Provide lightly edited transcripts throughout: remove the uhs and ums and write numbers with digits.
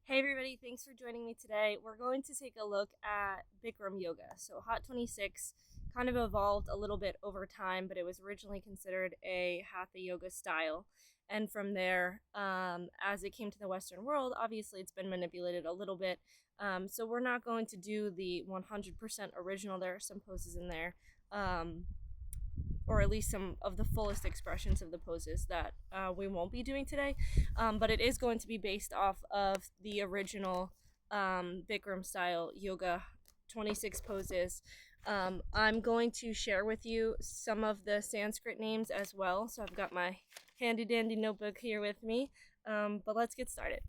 Hey everybody, thanks for joining me today. We're going to take a look at Bikram Yoga. So Hot 26 kind of evolved a little bit over time, but it was originally considered a Hatha Yoga style. And from there, as it came to the Western world, obviously it's been manipulated a little bit. So we're not going to do the 100% original. There are some poses in there. Or at least some of the fullest expressions of the poses that we won't be doing today. But it is going to be based off of the original Bikram style yoga 26 poses. I'm going to share with you some of the Sanskrit names as well. So I've got my handy dandy notebook here with me. But let's get started.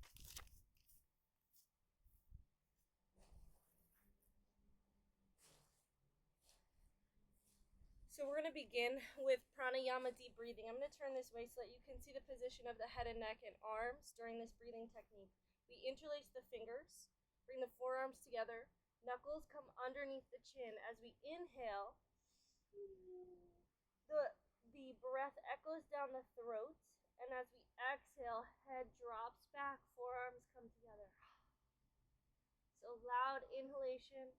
So we're going to begin with Pranayama deep breathing. I'm going to turn this way so that you can see the position of the head and neck and arms during this breathing technique. We interlace the fingers, bring the forearms together, knuckles come underneath the chin. As we inhale, the breath echoes down the throat, and as we exhale, head drops back, forearms come together. So loud inhalation.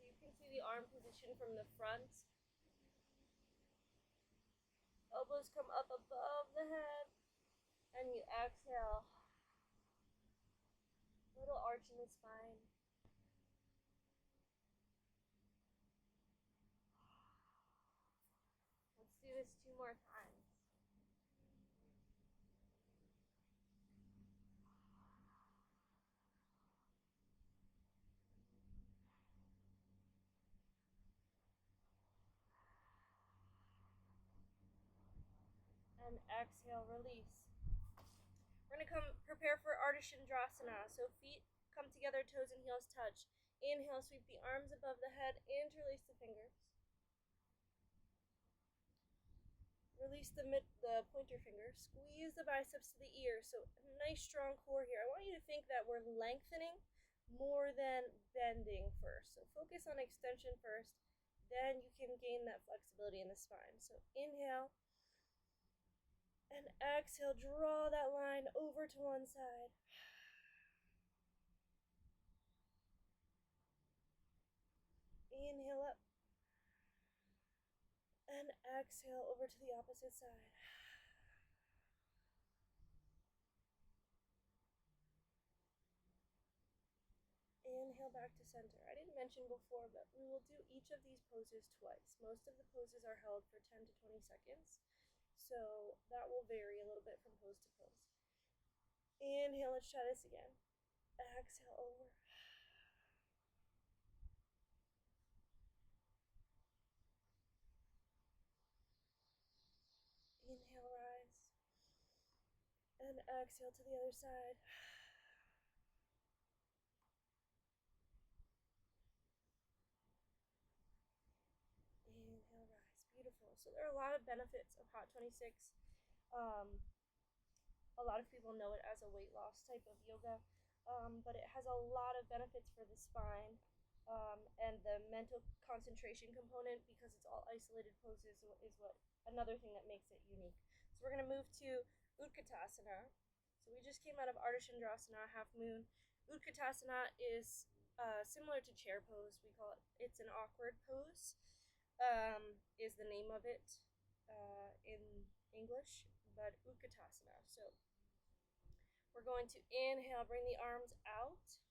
So you can see the arm position from the front. Elbows come up above the head, and you exhale. Little arch in the spine. Let's do this 2 more times. And exhale, release. We're going to prepare for Ardha Chandrasana. So feet come together, toes and heels touch. Inhale, sweep the arms above the head, interlace the fingers. Release the pointer finger. Squeeze the biceps to the ears. So a nice strong core here. I want you to think that we're lengthening more than bending first. So focus on extension first. Then you can gain that flexibility in the spine. So inhale. And exhale, draw that line over to one side. Inhale up. And exhale over to the opposite side. Inhale back to center. I didn't mention before, but we will do each of these poses twice. Most of the poses are held for 10 to 20 seconds, so that will vary a little bit from pose to pose. Inhale, let's try this again. Exhale over. Inhale, rise. And exhale to the other side. Inhale, rise. Beautiful. So there are a lot of benefits of Hot 26. A lot of people know it as a weight loss type of yoga, but it has a lot of benefits for the spine and the mental concentration component, because it's all isolated poses, is what another thing that makes it unique. So we're going to move to Utkatasana. So we just came out of Ardha Chandrasana, half moon. Utkatasana is similar to chair pose. We call it, it's an awkward pose, is the name of it in English, but Utkatasana. So we're going to inhale, bring the arms out,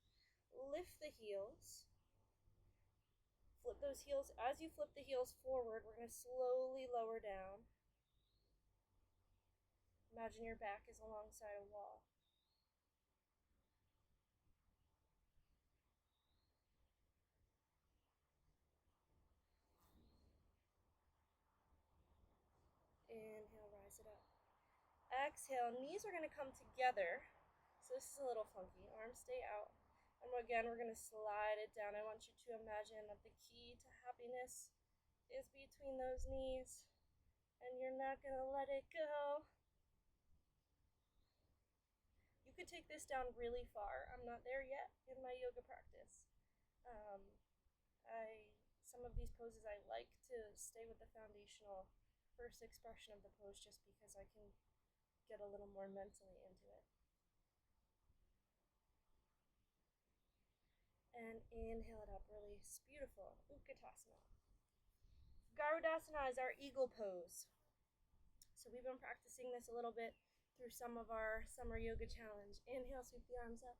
lift the heels, flip those heels. As you flip the heels forward, we're going to slowly lower down. Imagine your back is alongside a wall. Inhale, rise it up. exhale, knees are going to come together. So this is a little funky. Arms stay out. And again, we're going to slide it down. I want you to imagine that the key to happiness is between those knees, and you're not going to let it go. You could take this down really far. I'm not there yet in my yoga practice. Some of these poses I like to stay with the foundational first expression of the pose just because I can get a little more mentally into it. And inhale it up, release. Beautiful. Utkatasana. Garudasana is our eagle pose. So we've been practicing this a little bit through some of our summer yoga challenge. Inhale, sweep the arms up.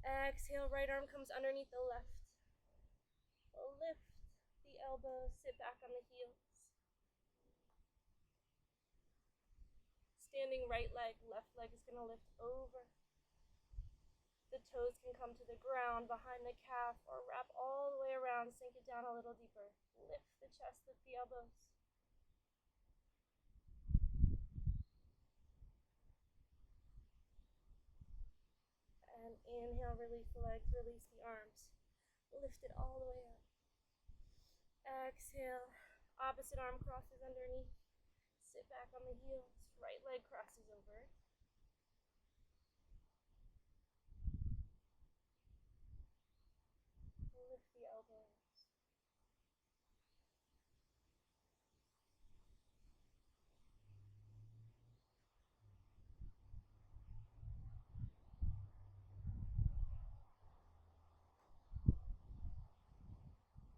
Exhale, right arm comes underneath the left. Lift the elbows, sit back on the heels. Standing right leg, left leg is going to lift over. The toes can come to the ground behind the calf or wrap all the way around, sink it down a little deeper. Lift the chest, lift the elbows. And inhale, release the legs, release the arms. Lift it all the way up. Exhale, opposite arm crosses underneath. Sit back on the heels. Right leg crosses over. Lift the elbows.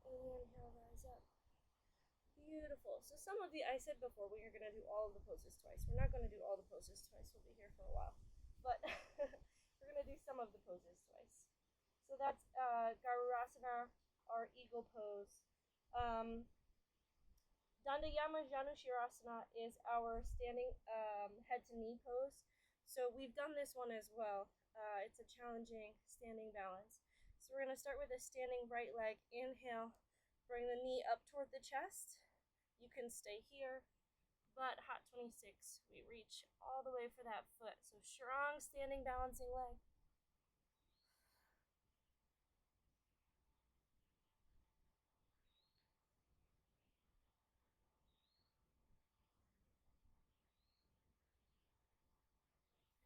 Inhale, rise up. Beautiful. So some of I said before we are going to do all of the poses twice. We're not going to do all the poses twice. We'll be here for a while. But we're going to do some of the poses twice. So that's Garurasana, our eagle pose. Dandayama Janushirasana is our standing head to knee pose. So we've done this one as well. It's a challenging standing balance. So we're going to start with a standing right leg. Inhale, bring the knee up toward the chest. You can stay here, but hot 26. We reach all the way for that foot. So strong standing balancing leg.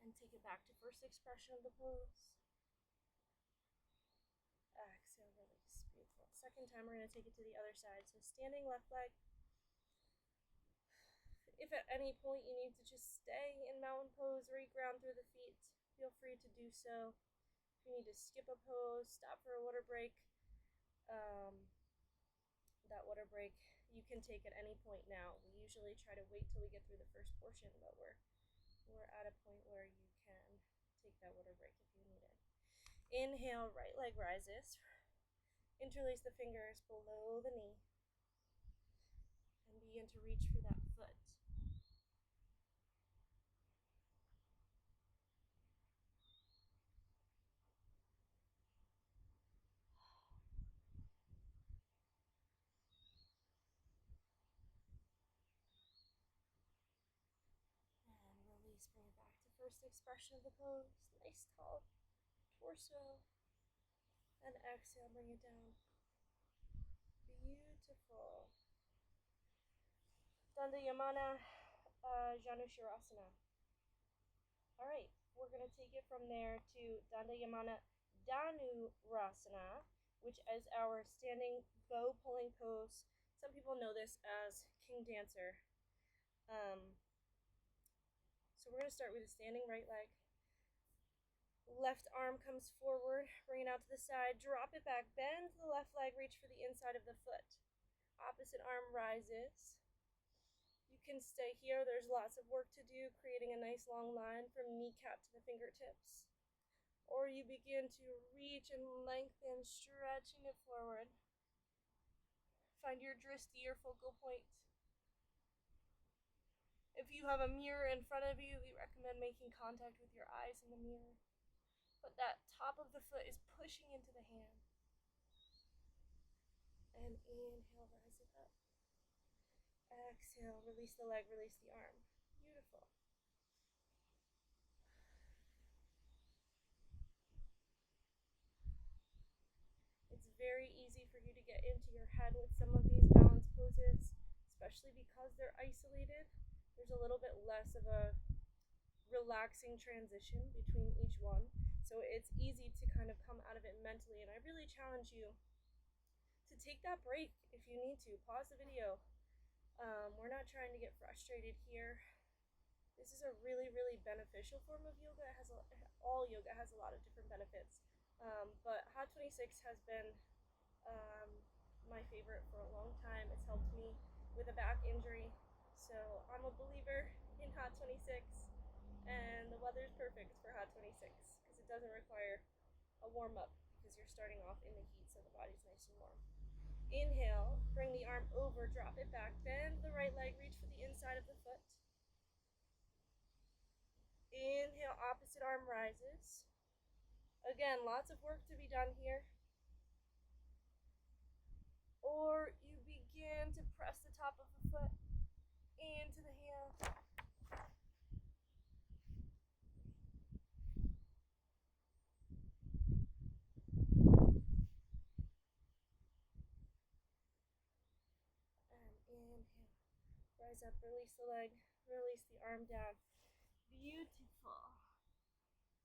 And take it back to first expression of the pose. Exhale, release. Beautiful. Second time, we're going to take it to the other side. So standing left leg. If at any point you need to just stay in mountain pose, re-ground through the feet, feel free to do so. If you need to skip a pose, stop for a water break, that water break you can take at any point now. We usually try to wait till we get through the first portion, but we're at a point where you can take that water break if you need it. Inhale, right leg rises. Interlace the fingers below the knee and begin to reach for that foot. Bring it back to first expression of the pose. Nice tall torso. And exhale, bring it down. Beautiful. Dandayamana Janushirasana. Alright, we're going to take it from there to Dandayamana Dhanurasana, which is our standing bow pulling pose. Some people know this as King Dancer. So we're going to start with a standing right leg. Left arm comes forward, bring it out to the side, drop it back, bend the left leg, reach for the inside of the foot. Opposite arm rises. You can stay here. There's lots of work to do, creating a nice long line from kneecap to the fingertips. Or you begin to reach and lengthen, stretching it forward. Find your drishti, your focal point. If you have a mirror in front of you, we recommend making contact with your eyes in the mirror. But that top of the foot is pushing into the hand. And inhale, rise it up. Exhale, release the leg, release the arm. Beautiful. you to get into your head with some of these balance poses, especially because they're isolated. There's a little bit less of a relaxing transition between each one, so it's easy to kind of come out of it mentally. And I really challenge you to take that break if you need to. Pause the video. We're not trying to get frustrated here. This is a really, really beneficial form of yoga. All yoga has a lot of different benefits, but Hot 26 has been my favorite for a long time. It's helped me with a back injury, so I'm a believer in Hot 26, and the weather's perfect for Hot 26 because it doesn't require a warm-up because you're starting off in the heat, so the body's nice and warm. Inhale, bring the arm over, drop it back, bend the right leg, reach for the inside of the foot. Inhale, opposite arm rises. Again, lots of work to be done here. Or you begin to press the top of the foot into the hand. And inhale. Rise up, release the leg, release the arm down. Beautiful.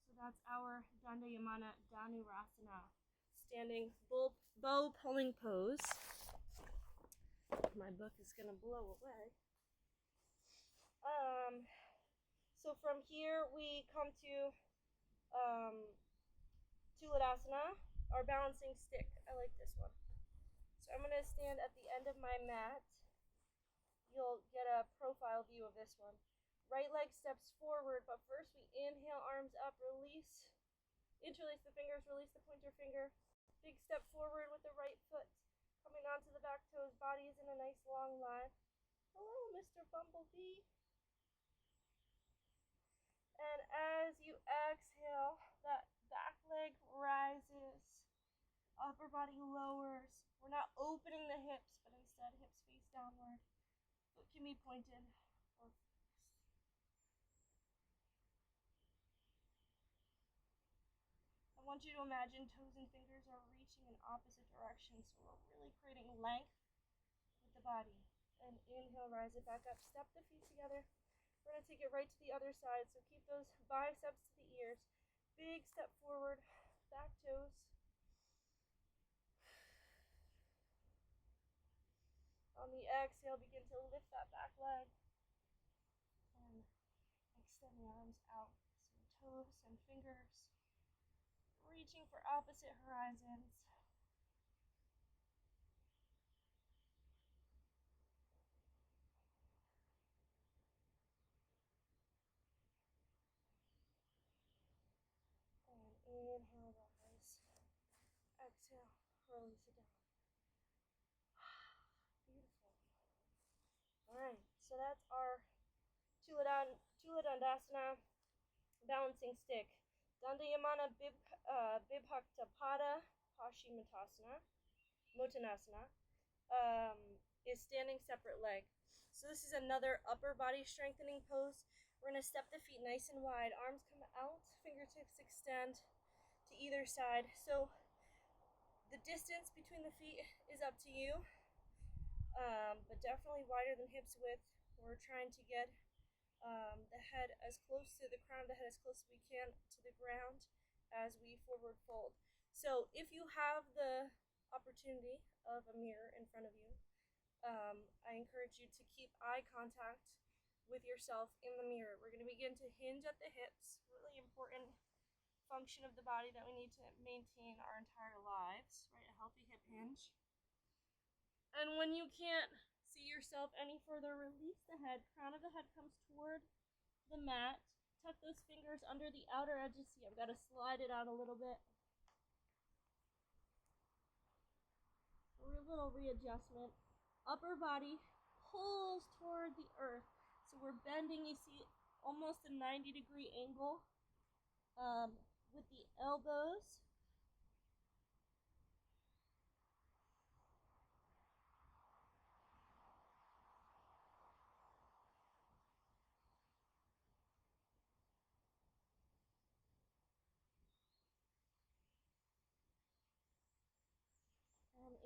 So that's our Dandayamana Dhanurasana, standing bow pulling pose. My book is gonna blow away. So from here we come to Tuladasana, our balancing stick. I like this one. So I'm gonna stand at the end of my mat. You'll get a profile view of this one. Right leg steps forward, but first we inhale, arms up, release, interlace the fingers, release the pointer finger. Big step forward with the right foot, coming onto the back toes, body is in a nice long line. Hello, Mr. Bumblebee. And as you exhale, that back leg rises, upper body lowers. We're not opening the hips, but instead hips face downward. Foot can be pointed or fixed. I want you to imagine toes and fingers are reaching in opposite directions, so we're really creating length with the body. And inhale, rise it back up, step the feet together. We're going to take it right to the other side, so keep those biceps to the ears. Big step forward, back toes. On the exhale, begin to lift that back leg and extend the arms out. So toes and fingers reaching for opposite horizons. Inhale, rise. Exhale, release it down. Beautiful. Alright, so that's our Tuladandasana balancing stick. Dandayamana Bibhaktapada Paschimottanasana is standing separate leg. So this is another upper body strengthening pose. We're going to step the feet nice and wide. Arms come out, fingertips extend to either side. So the distance between the feet is up to you, but definitely wider than hips width. We're trying to get the head as close to the crown of the head as close as we can to the ground as we forward fold. So if you have the opportunity of a mirror in front of you, I encourage you to keep eye contact with yourself in the mirror. We're going to begin to hinge at the hips, really important function of the body that we need to maintain our entire lives, right? A healthy hip hinge. And when you can't see yourself any further, release the head. Crown of the head comes toward the mat. Tuck those fingers under the outer edges. See, I've got to slide it out a little bit. A little readjustment. Upper body pulls toward the earth. So we're bending, you see almost a 90-degree angle with the elbows.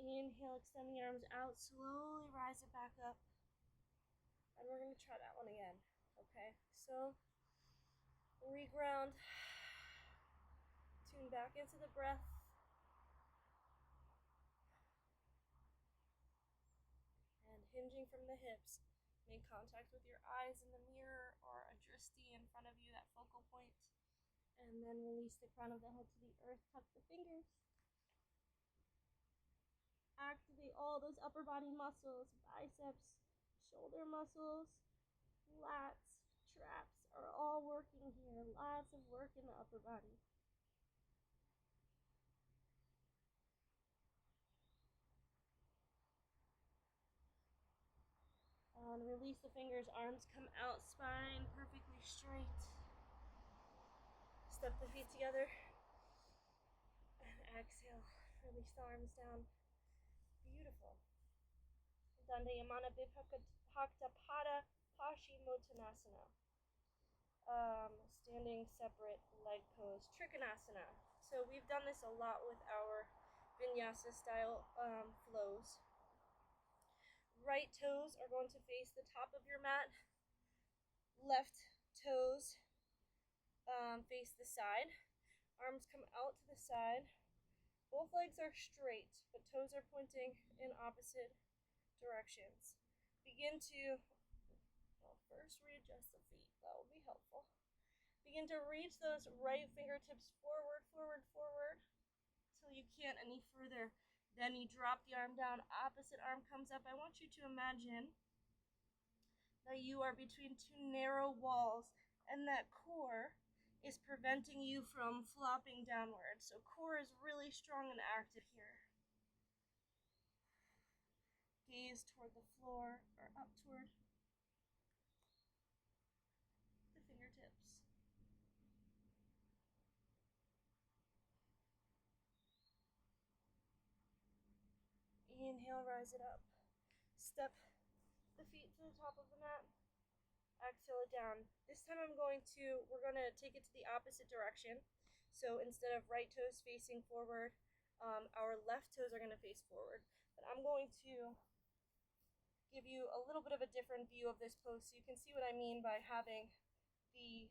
And Inhale, extend the arms out, slowly rise it back up. And we're going to try that one again. Okay, so reground, tune back into the breath. And hinging from the hips, make contact with your eyes in the mirror or a drishti in front of you, that focal point. And then release the crown of the head to the earth, tuck the fingers. Activate all those upper body muscles, biceps, shoulder muscles, lats, traps are all working here. Lots of work in the upper body. And release the fingers, arms come out, spine perfectly straight. Step the feet together. And exhale, release the arms down. Beautiful. Dandayamana Bipakta Pada Paschimottanasana. Standing separate leg pose, Trikonasana. So we've done this a lot with our vinyasa style flows. Right toes are going to face the top of your mat. Left toes face the side. Arms come out to the side. Both legs are straight, but toes are pointing in opposite directions. Begin to, first readjust the feet. That will be helpful. Begin to reach those right fingertips forward, forward, forward, till you can't any further. Then you drop the arm down, opposite arm comes up. I want you to imagine that you are between two narrow walls and that core is preventing you from flopping downward. So core is really strong and active here. Gaze toward the floor or up toward the fingertips. Inhale, rise it up. Step the feet to the top of the mat. Exhale it down. This time we're going to take it to the opposite direction. So instead of right toes facing forward, our left toes are going to face forward. But I'm going to give you a little bit of a different view of this pose so you can see what I mean by having the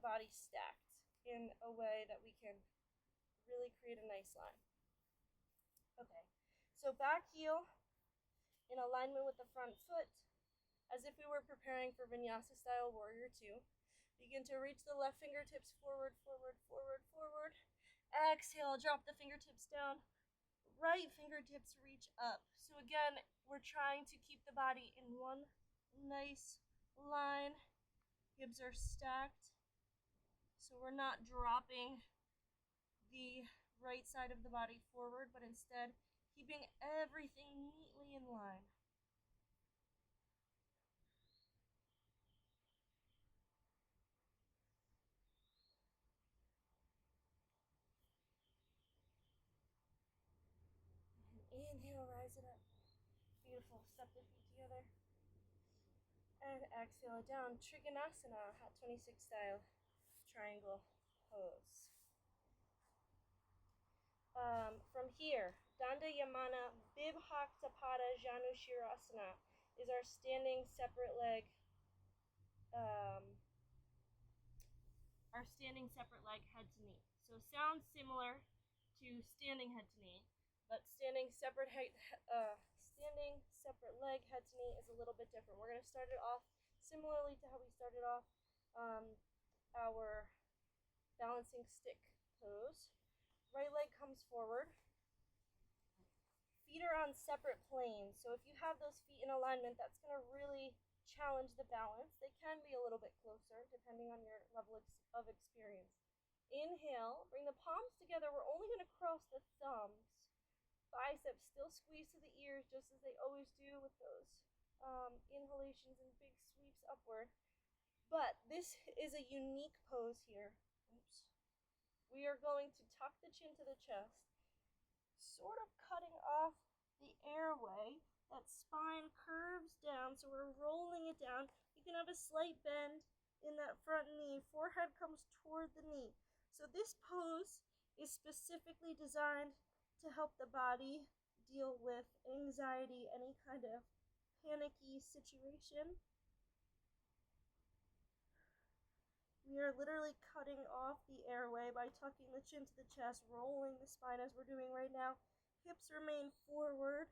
body stacked in a way that we can really create a nice line. Okay, so back heel in alignment with the front foot, as if we were preparing for Vinyasa style warrior 2. Begin to reach the left fingertips forward, forward, forward, forward. Exhale, drop the fingertips down. Right fingertips reach up. So again, we're trying to keep the body in one nice line. Hips are stacked, so we're not dropping the right side of the body forward, but instead keeping everything neatly in line. And inhale, rise it up. Beautiful. Step the feet together. And exhale it down. Trikonasana, Hot 26 style triangle pose. From here, Dandayamana Bibhaktapada Janu Shirasana is our standing separate leg head to knee. So sounds similar to standing head to knee, but standing separate leg head to knee is a little bit different. We're going to start it off similarly to how we started off our balancing stick pose. Right leg comes forward. Feet are on separate planes, so if you have those feet in alignment, that's going to really challenge the balance. They can be a little bit closer depending on your level of experience. Inhale, bring the palms together. We're only going to cross the thumbs. Biceps still squeeze to the ears just as they always do with those inhalations and big sweeps upward. But this is a unique pose here. Oops. We are going to tuck the chin to the chest, sort of cutting off the airway. That spine curves down, so we're rolling it down. You can have a slight bend in that front knee. Forehead comes toward the knee. So this pose is specifically designed to help the body deal with anxiety, any kind of panicky situation. We are literally cutting off the airway by tucking the chin to the chest, rolling the spine as we're doing right now. Hips remain forward,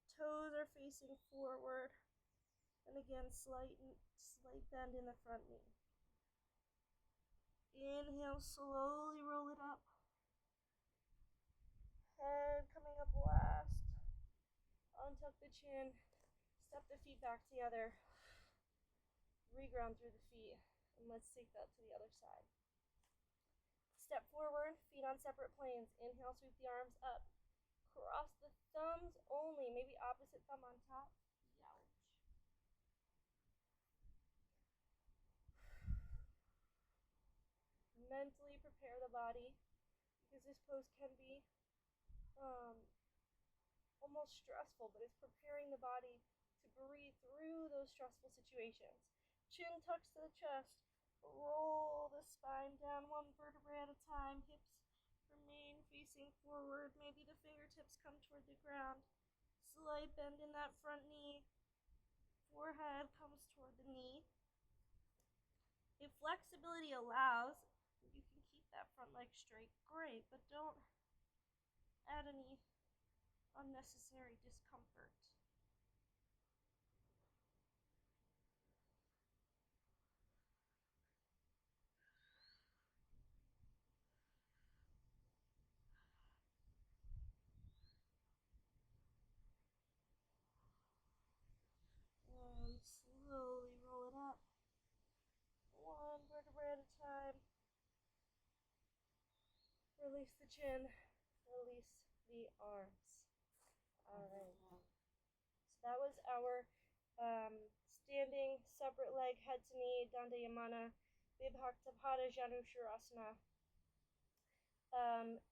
toes are facing forward, and again, slight bend in the front knee. Inhale, slowly roll it up. Head coming up last. Untuck the chin, step the feet back together, reground through the feet, and let's take that to the other side. Step forward, feet on separate planes. Inhale, sweep the arms up. Cross the thumbs only, maybe opposite thumb on top. Youch. Mentally prepare the body, because this pose can be almost stressful, but it's preparing the body to breathe through those stressful situations. Chin tucks to the chest. Roll the spine down one vertebrae at a time. Hips remain facing forward. Maybe the fingertips come toward the ground. Slight bend in that front knee. Forehead comes toward the knee. If flexibility allows, you can keep that front leg straight. Great, but don't add any unnecessary discomfort. And slowly roll it up. One vertebrae at a time. Release the chin. Release the arms. Alright. So that was our standing separate leg head to knee Dandayamana Vibhaktapada Janushirasana.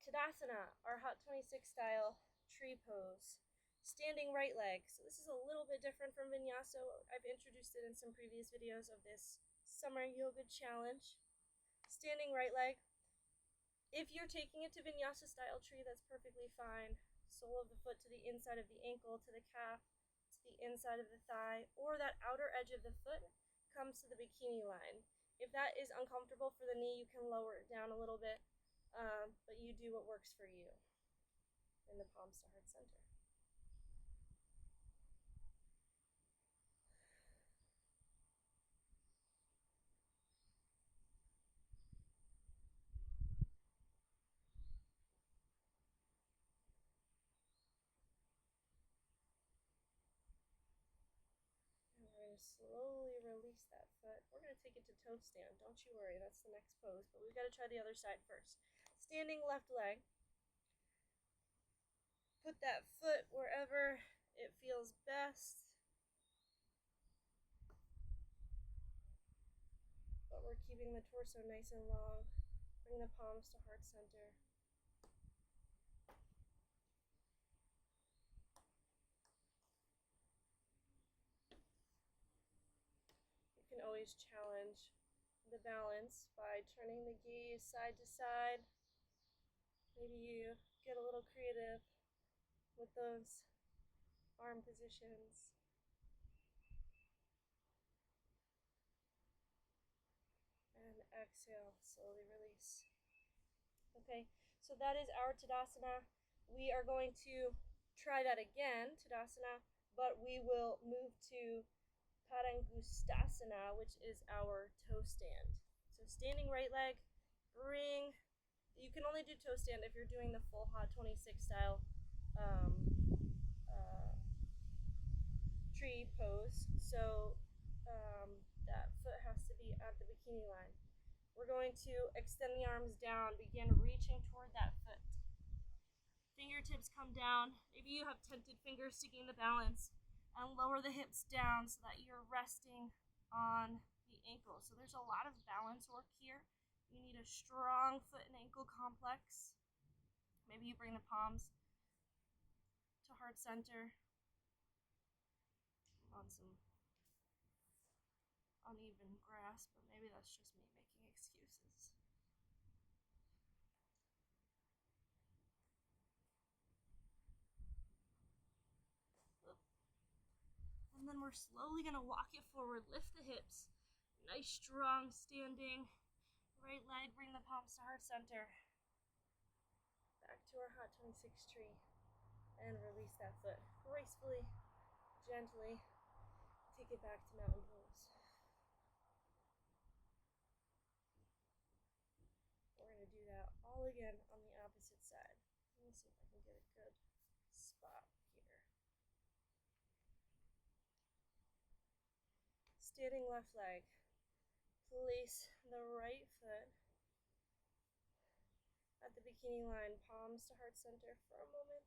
Tadasana, our Hot 26 style tree pose. Standing right leg. So this is a little bit different from Vinyasa. I've introduced it in some previous videos of this summer yoga challenge. Standing right leg. If you're taking it to Vinyasa style tree, that's perfectly fine. Sole of the foot to the inside of the ankle, to the calf, to the inside of the thigh, or that outer edge of the foot comes to the bikini line. If that is uncomfortable for the knee, you can lower it down a little bit, but you do what works for you. In the palms to heart center. We're going to slowly release that foot. We're going to take it to toe stand. Don't you worry, that's the next pose. But we've got to try the other side first. Standing left leg. Put that foot wherever it feels best. But we're keeping the torso nice and long. Bring the palms to heart center. You can always challenge the balance by turning the gaze side to side. Maybe you get a little creative with those arm positions. And exhale, slowly release. Okay, so that is our Tadasana. We are going to try that again, Tadasana, but we will move to Padangustasana, which is our toe stand. So standing right leg, you can only do toe stand if you're doing the full Hot 26 style tree pose. So that foot has to be at the bikini line. We're going to extend the arms down, begin reaching toward that foot. Fingertips come down. Maybe you have tented fingers seeking the balance, and lower the hips down so that you're resting on the ankle. So there's a lot of balance work here. You need a strong foot and ankle complex. Maybe you bring the palms to heart center on some uneven grass, but maybe that's just me making excuses. we're slowly going to walk it forward. Lift the hips. Nice, strong standing. Right leg, bring the palms to heart center. Back to our hot 26 tree. And release that foot gracefully, gently. Take it back to mountain pose. We're going to do that all again on the opposite side. Let me see if I can get a good spot here. Standing left leg. Place the right foot at the bikini line, palms to heart center for a moment.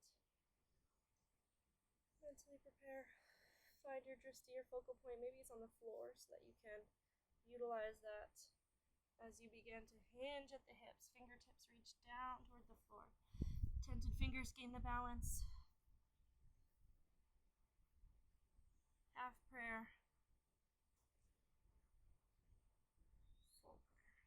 Mentally prepare. Find your drishti, your focal point. Maybe it's on the floor so that you can utilize that as you begin to hinge at the hips. Fingertips reach down toward the floor. Tented fingers gain the balance. Half prayer. Full prayer.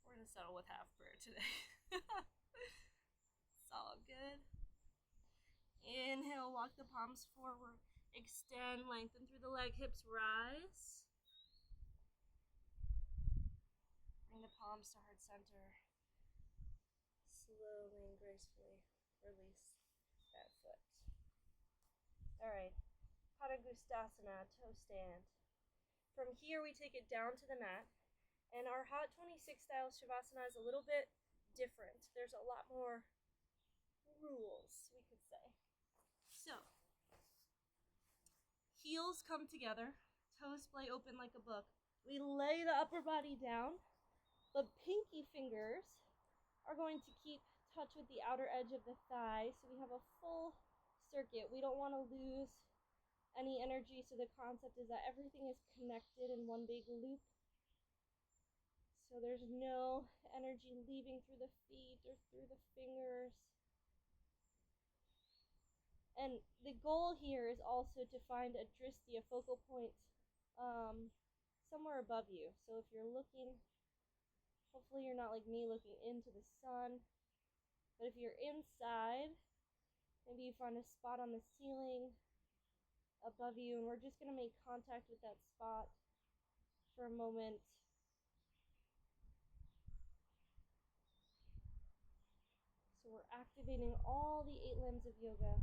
We're going to settle with half prayer today. It's all good. Inhale, walk the palms forward. Extend, lengthen through the leg, hips rise. Bring the palms to heart center. Slowly and gracefully release that foot. All right, Padangustasana, toe stand. From here, we take it down to the mat. And our hot 26 style Savasana is a little bit different. There's a lot more rules, we could say. So, heels come together, toes splay open like a book. We lay the upper body down. The pinky fingers are going to keep touch with the outer edge of the thigh, so we have a full circuit. We don't want to lose any energy, so the concept is that everything is connected in one big loop. So there's no energy leaving through the feet or through the fingers. And the goal here is also to find a drishti, a focal point, somewhere above you. So if you're looking, hopefully you're not like me looking into the sun, but if you're inside, maybe you find a spot on the ceiling above you, and we're just going to make contact with that spot for a moment. So we're activating all the 8 limbs of yoga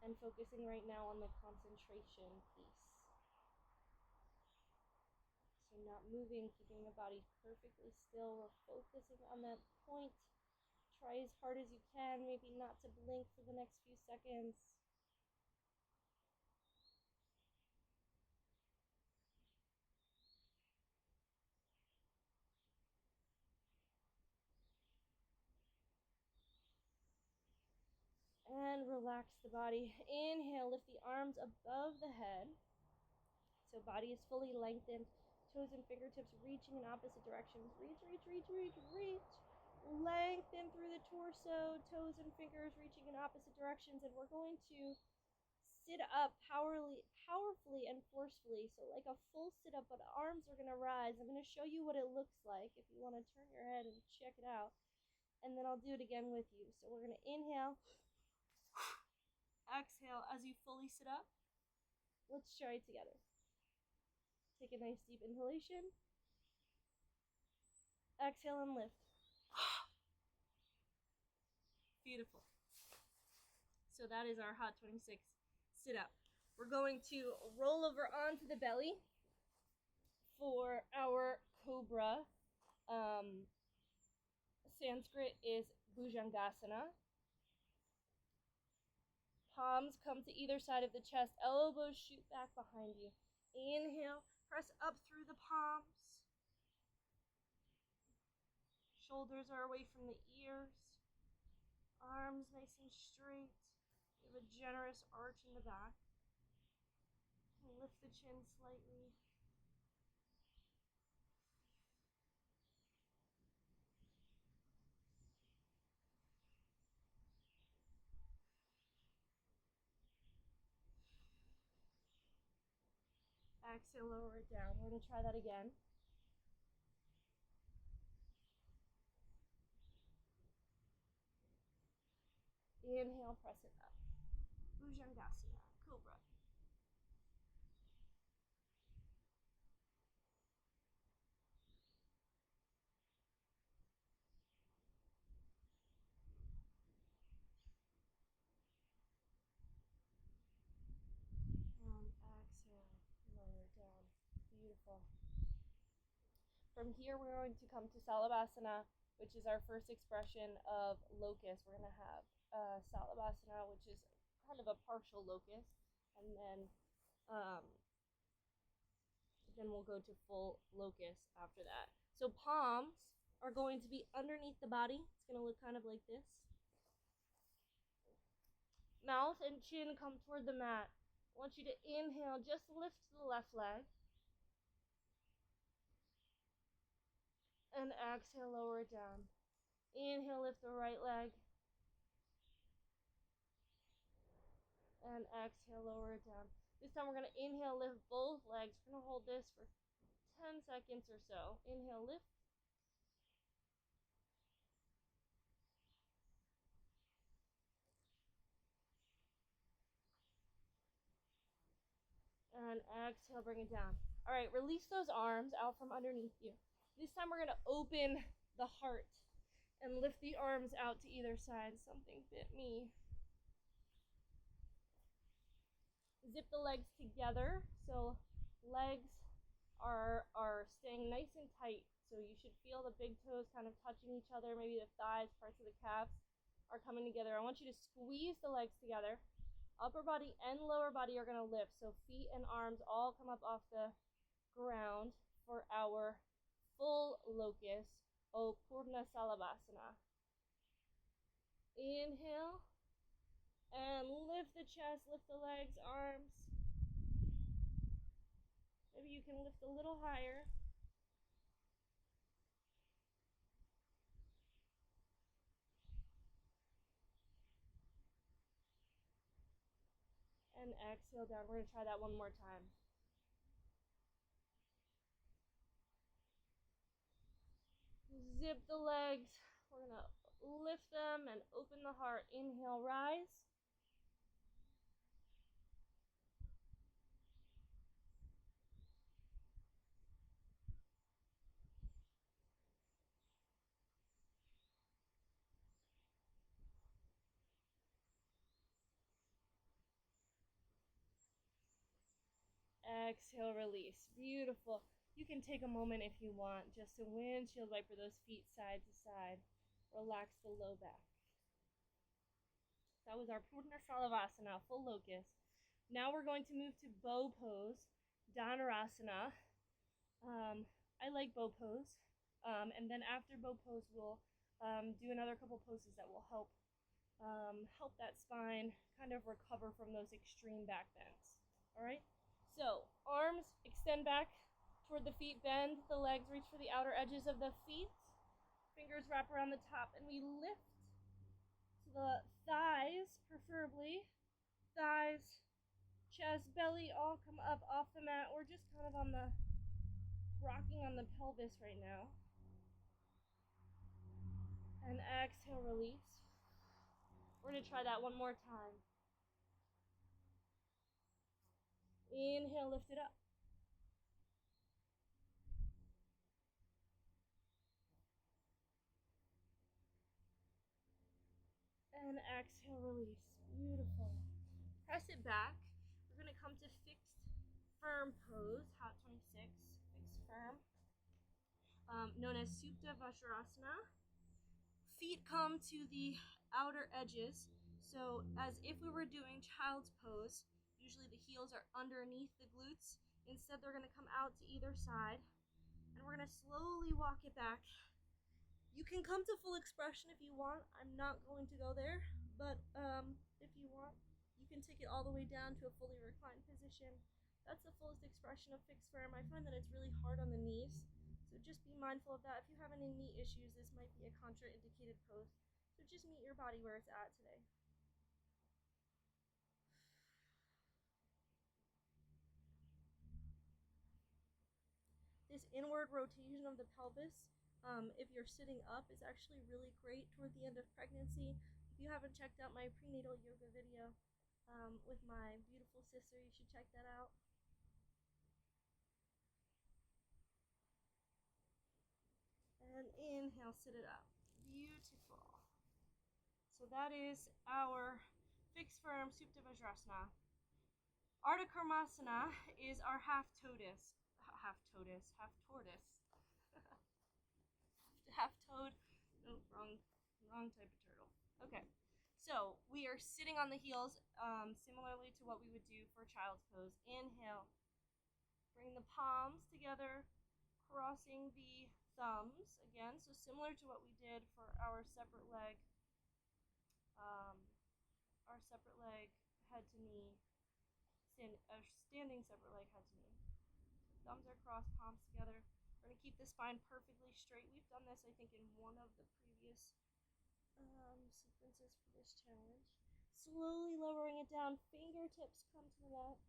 and focusing right now on the concentration piece. So not moving, keeping the body perfectly still. We're focusing on that point. Try as hard as you can, maybe not to blink for the next few seconds. And relax the body. Inhale, lift the arms above the head. So body is fully lengthened. Toes and fingertips reaching in opposite directions. Reach, reach, reach, reach, reach. Lengthen through the torso. Toes and fingers reaching in opposite directions. And we're going to sit up powerfully and forcefully. So like a full sit up, but arms are going to rise. I'm going to show you what it looks like if you want to turn your head and check it out. And then I'll do it again with you. So we're going to inhale. Exhale as you fully sit up. Let's try it together. Take a nice deep inhalation. Exhale and lift. Beautiful. So that is our hot 26 sit up. We're going to roll over onto the belly for our cobra. Sanskrit is Bhujangasana. Palms come to either side of the chest. Elbows shoot back behind you. Inhale. Press up through the palms. Shoulders are away from the ears. Arms nice and straight. You have a generous arch in the back. Lift the chin slightly. exhale, lower it down. We're going to try that again. Inhale, press it up. Bhujangasana, Cobra. And exhale, lower it down. Beautiful. From here, we're going to come to Savasana, which is our first expression of locust. We're going to have Savasana, which is kind of a partial locust, and then we'll go to full locust after that. So palms are going to be underneath the body. It's going to look kind of like this. Mouth and chin come toward the mat. I want you to inhale, just lift the left leg. And exhale, lower it down. Inhale, lift the right leg. And exhale, lower it down. This time we're going to inhale, lift both legs. We're going to hold this for 10 seconds or so. Inhale, lift. And exhale, bring it down. All right, release those arms out from underneath you. This time we're going to open the heart and lift the arms out to either side. Something bit me. Zip the legs together. So legs are staying nice and tight. So you should feel the big toes kind of touching each other. Maybe the thighs, parts of the calves are coming together. I want you to squeeze the legs together. Upper body and lower body are going to lift. So feet and arms all come up off the ground for our full locust, O Purna Savasana. Inhale. And lift the chest, lift the legs, arms. Maybe you can lift a little higher. And exhale down. We're going to try that one more time. Zip the legs. We're going to lift them and open the heart. Inhale, rise. Exhale, release. Beautiful. You can take a moment if you want just to windshield wiper those feet side to side. Relax the low back. That was our Purna Savasana, full locust. Now we're going to move to bow pose, Dhanurasana. I like bow pose. And then after bow pose, we'll do another couple poses that will help that spine kind of recover from those extreme back bends. All right? So arms extend back toward the feet, bend the legs, reach for the outer edges of the feet. Fingers wrap around the top, and we lift to the thighs, preferably. Thighs, chest, belly all come up off the mat. We're just kind of rocking on the pelvis right now. And exhale, release. We're going to try that one more time. Inhale, lift it up. And exhale, release. Beautiful. Press it back. We're going to come to fixed firm pose, Hot 26, fixed firm, known as Supta Vajrasana. Feet come to the outer edges, so as if we were doing child's pose. Usually the heels are underneath the glutes. Instead, they're going to come out to either side, and we're going to slowly walk it back. You can come to full expression if you want. I'm not going to go there, but if you want, you can take it all the way down to a fully reclined position. That's the fullest expression of fixed firm. I find that it's really hard on the knees, so just be mindful of that. If you have any knee issues, this might be a contraindicated pose. So just meet your body where it's at today. inward rotation of the pelvis, if you're sitting up, is actually really great toward the end of pregnancy. If you haven't checked out my prenatal yoga video with my beautiful sister, you should check that out. And inhale, sit it up. Beautiful. So that is our fixed firm Supta Vajrasana. Ardha Karmasana is our half tortoise. Half-toed. Oh, wrong type of turtle. Okay. So we are sitting on the heels, similarly to what we would do for child's pose. Inhale. Bring the palms together, crossing the thumbs again. So similar to what we did for our separate leg head to knee, standing separate leg head to knee. So thumbs are crossed, palms together. We're going to keep the spine perfectly straight. We've done this, I think, in one of the previous sequences for this challenge. Slowly lowering it down, fingertips come to the mat.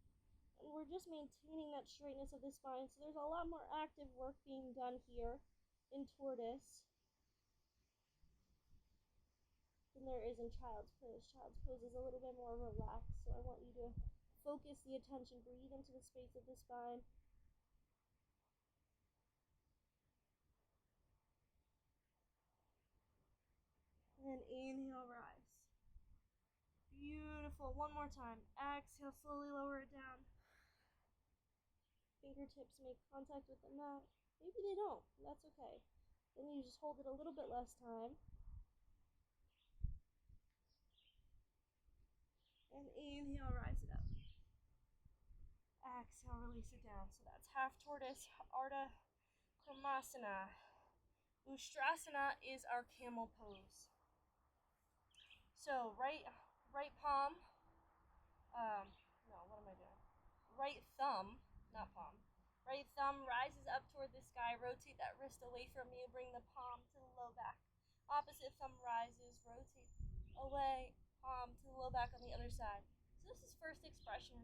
And we're just maintaining that straightness of the spine. So there's a lot more active work being done here in tortoise than there is in child's pose. Child's pose is a little bit more relaxed. So I want you to focus the attention, breathe into the space of the spine. And inhale, rise. Beautiful. One more time. Exhale, slowly lower it down. Fingertips make contact with the mat. Maybe they don't. That's okay. Then you just hold it a little bit less time. And inhale, rise it up. Exhale, release it down. So that's half tortoise, Ardha Karmasana. Ustrasana is our camel pose. So right palm, right thumb, not palm. Right thumb rises up toward the sky. Rotate that wrist away from you. Bring the palm to the low back. Opposite thumb rises. Rotate away. Palm to the low back on the other side. So this is first expression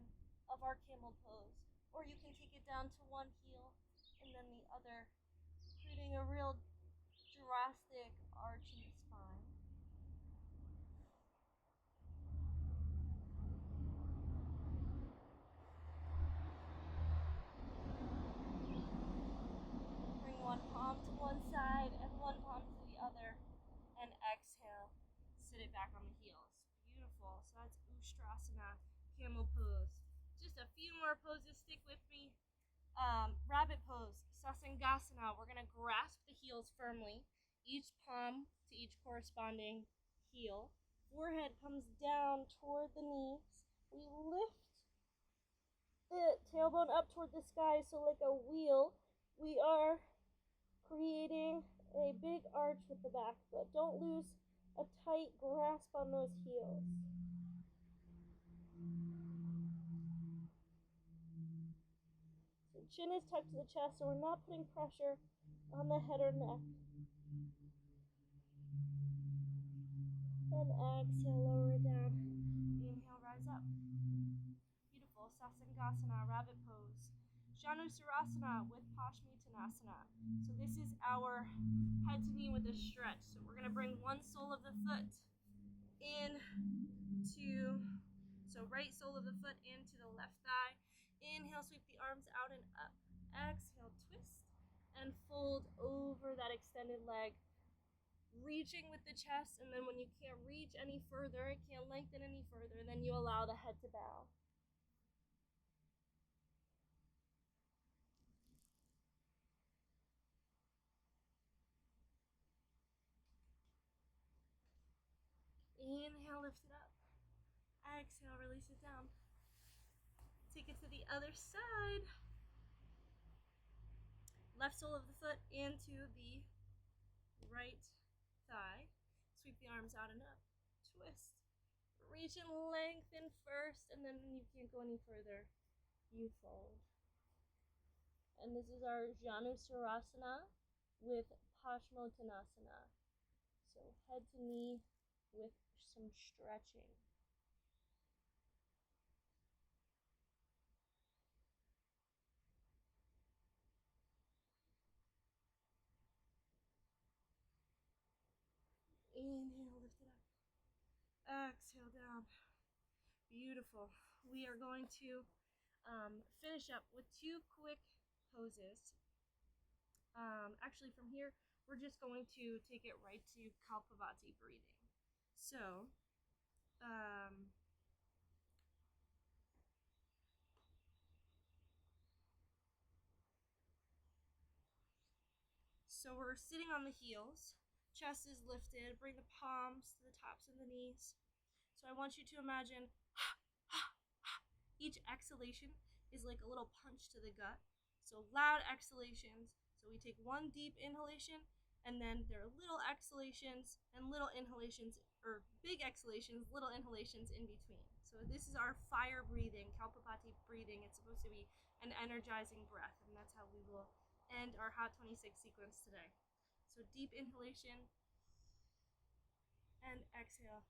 of our camel pose. Or you can take it down to one heel and then the other, creating a real drastic arch in the spine. Bring one palm to one side and one palm to the other, and exhale. Sit it back on the heels. Beautiful. So that's Ustrasana, camel pose. Just a few more poses. Stick with me. Rabbit pose, Sasangasana. We're going to grasp the heels firmly, each palm to each corresponding heel. Forehead comes down toward the knees. We lift the tailbone up toward the sky, so like a wheel, we are creating a big arch with the back foot. Don't lose a tight grasp on those heels. So chin is tucked to the chest, so we're not putting pressure on the head or neck. And exhale, lower it down. Inhale, rise up. Beautiful. Sasangasana, rabbit pose. Janusarasana with Paschimottanasana. So this is our head to knee with a stretch. So we're going to bring one sole of the foot so right sole of the foot into the left thigh. Inhale, sweep the arms out and up. Exhale, twist and fold over that extended leg, reaching with the chest, and then when you can't reach any further, it can't lengthen any further, then you allow the head to bow. Inhale, lift it up. Exhale, release it down. Take it to the other side. Left sole of the foot into the right thigh. Sweep the arms out and up. Twist. Reach and lengthen first, and then when you can't go any further, you fold. And this is our Janusarasana with Paschimottanasana. So head to knee with some stretching. Inhale, lift it up. Exhale down. Beautiful. We are going to finish up with 2 quick poses. Actually, from here, we're just going to take it right to Kapalabhati breathing. So, we're sitting on the heels, chest is lifted, bring the palms to the tops of the knees. So I want you to imagine each exhalation is like a little punch to the gut. So loud exhalations. So we take one deep inhalation, and then there are little exhalations and little inhalations, or big exhalations, little inhalations in between. So this is our fire breathing, Kapalabhati breathing. It's supposed to be an energizing breath, and that's how we will end our Hot 26 sequence today. So deep inhalation and exhale.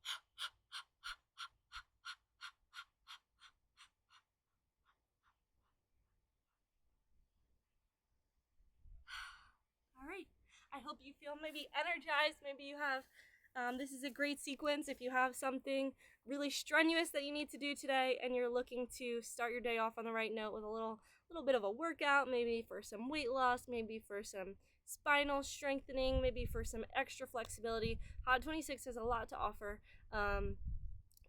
All right, I hope you feel maybe energized. Maybe you have, this is a great sequence if you have something really strenuous that you need to do today and you're looking to start your day off on the right note with a little bit of a workout, maybe for some weight loss, maybe for some spinal strengthening, maybe for some extra flexibility. Hot 26 has a lot to offer, and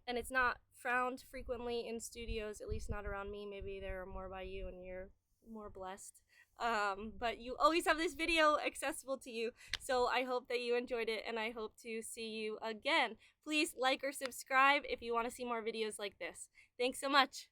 it's not found frequently in studios, at least not around me. Maybe there are more by you and you're more blessed. But you always have this video accessible to you. So I hope that you enjoyed it, and I hope to see you again. Please like or subscribe if you want to see more videos like this. Thanks so much.